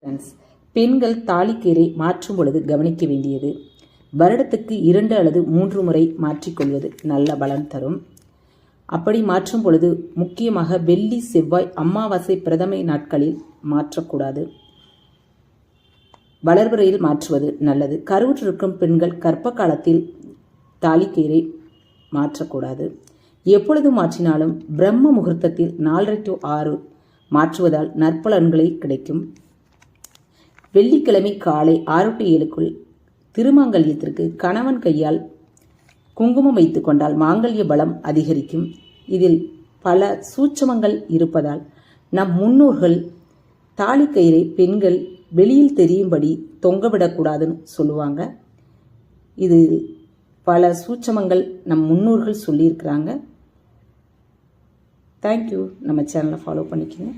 Friends, பெண்கள் தாலிக்கயிறை மாற்றும் பொழுது கவனிக்க வேண்டியது, வருடத்துக்கு 2 அல்லது 3 முறை மாற்றிக்கொள்வது நல்ல பலன் தரும். அப்படி மாற்றும் பொழுது முக்கியமாக வெள்ளி, செவ்வாய், அமாவாசை, பிரதமை நாட்களில் மாற்றக்கூடாது. வளர்பிறையில் மாற்றுவது நல்லது. கருவுற்றிருக்கும் பெண்கள் கர்ப்ப காலத்தில் தாலிக்கயிறை மாற்றக்கூடாது. எப்பொழுது மாற்றினாலும் பிரம்ம முகூர்த்தத்தில் 4:30 to 6 மாற்றுவதால் நற்பலன்களை கிடைக்கும். வெள்ளிக்கிழமை காலை 6 to 7க்குள் திருமாங்கல்யத்திற்கு கணவன் கையால் குங்குமம் வைத்து கொண்டால் மாங்கல்ய பலம் அதிகரிக்கும். இதில் பல சூட்சமங்கள் இருப்பதால் நம் முன்னோர்கள் தாலிக்கயிறை பெண்கள் வெளியில் தெரியும்படி தொங்கவிடக்கூடாதுன்னு சொல்லுவாங்க. இது பல சூட்சமங்கள் நம் முன்னோர்கள் சொல்லியிருக்கிறாங்க. தேங்க்யூ. நம்ம சேனலை ஃபாலோ பண்ணிக்கோங்க.